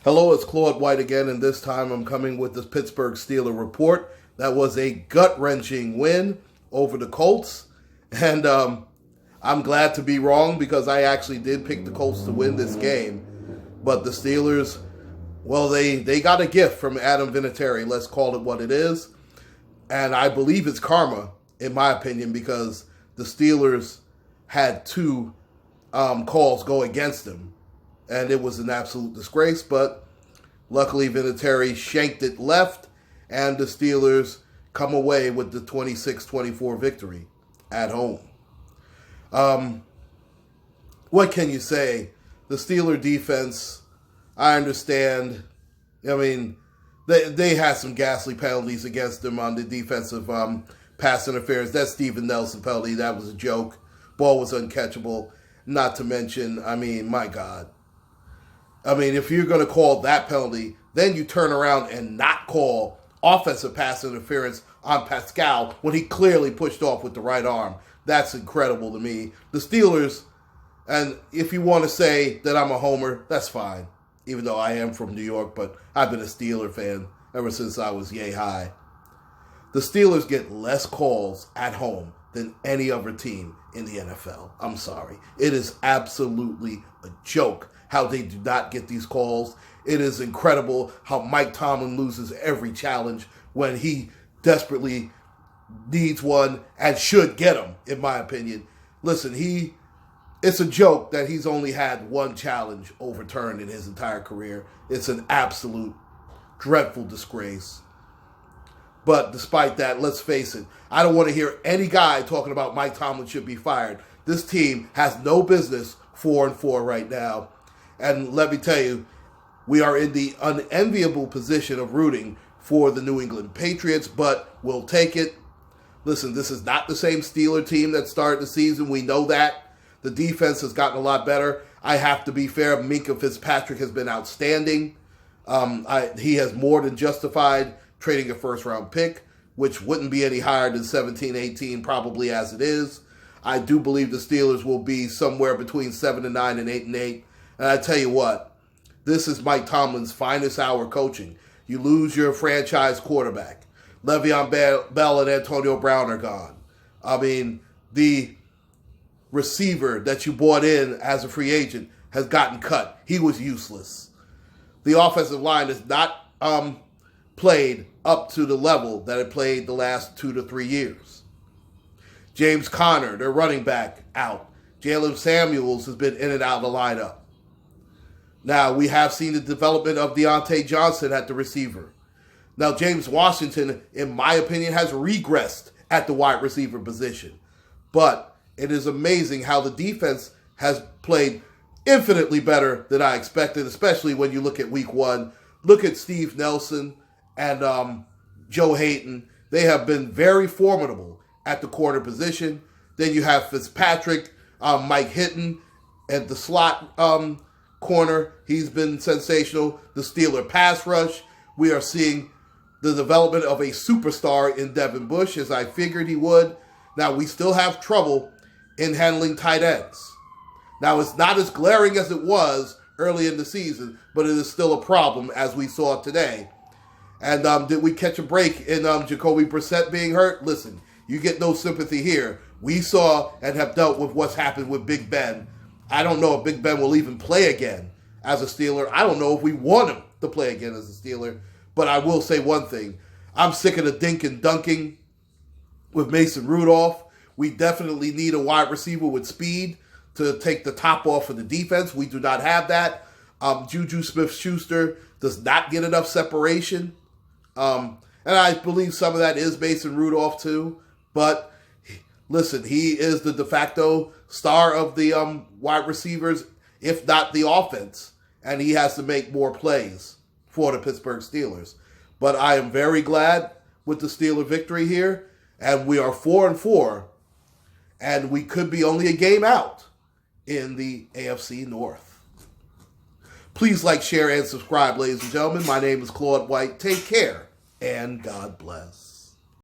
Hello, it's Claude White again, and this time I'm coming with the Pittsburgh Steelers report. That was a gut-wrenching win over the Colts, and I'm glad to be wrong because I actually did pick the Colts to win this game. But the Steelers, well, they got a gift from Adam Vinatieri, let's call it what it is, and I believe it's karma, in my opinion, because the Steelers had two calls go against them. And it was an absolute disgrace, but luckily Vinatieri shanked it left, and the Steelers come away with the 26-24 victory at home. What can you say? The Steeler defense, I understand. I mean, they had some ghastly penalties against them on the defensive pass interference. That Steven Nelson penalty, that was a joke. Ball was uncatchable. Not to mention, I mean, my God. I mean, if you're going to call that penalty, then you turn around and not call offensive pass interference on Pascal when he clearly pushed off with the right arm. That's incredible to me. The Steelers, and if you want to say that I'm a homer, that's fine. Even though I am from New York, but I've been a Steeler fan ever since I was yay high. The Steelers get less calls at home than any other team in the NFL. I'm sorry. It is absolutely a joke how they do not get these calls. It is incredible how Mike Tomlin loses every challenge when he desperately needs one and should get them, in my opinion. Listen, it's a joke that he's only had one challenge overturned in his entire career. It's an absolute dreadful disgrace. But despite that, let's face it, I don't want to hear any guy talking about Mike Tomlin should be fired. This team has no business 4-4 right now. And let me tell you, we are in the unenviable position of rooting for the New England Patriots, but we'll take it. Listen, this is not the same Steeler team that started the season. We know that. The defense has gotten a lot better. I have to be fair. Minkah Fitzpatrick has been outstanding. He has more than justified trading a first-round pick, which wouldn't be any higher than 17-18 probably as it is. I do believe the Steelers will be somewhere between 7-9 and 8-8. And I tell you what, this is Mike Tomlin's finest hour coaching. You lose your franchise quarterback. Le'Veon Bell and Antonio Brown are gone. I mean, the receiver that you bought in as a free agent has gotten cut. He was useless. The offensive line has not played up to the level that it played the last 2 to 3 years. James Conner, their running back, out. Jalen Samuels has been in and out of the lineup. Now, we have seen the development of Deontay Johnson at the receiver. Now, James Washington, in my opinion, has regressed at the wide receiver position. But it is amazing how the defense has played infinitely better than I expected, especially when you look at week one. Look at Steve Nelson and Joe Hayden. They have been very formidable at the corner position. Then you have Fitzpatrick, Mike Hinton at the slot corner. He's been sensational. The Steeler pass rush. We are seeing the development of a superstar in Devin Bush, as I figured he would. Now, we still have trouble in handling tight ends. Now, it's not as glaring as it was early in the season, but it is still a problem, as we saw today. And did we catch a break in Jacoby Brissett being hurt? Listen, you get no sympathy here. We saw and have dealt with what's happened with Big Ben. I don't know if Big Ben will even play again as a Steeler. I don't know if we want him to play again as a Steeler. But I will say one thing. I'm sick of the dink and dunking with Mason Rudolph. We definitely need a wide receiver with speed to take the top off of the defense. We do not have that. Juju Smith-Schuster does not get enough separation. And I believe some of that is Mason Rudolph too. But listen, he is the de facto star of the wide receivers, if not the offense. And he has to make more plays for the Pittsburgh Steelers. But I am very glad with the Steeler victory here. And we are 4-4. And we could be only a game out in the AFC North. Please like, share, and subscribe, ladies and gentlemen. My name is Claude White. Take care, and God bless.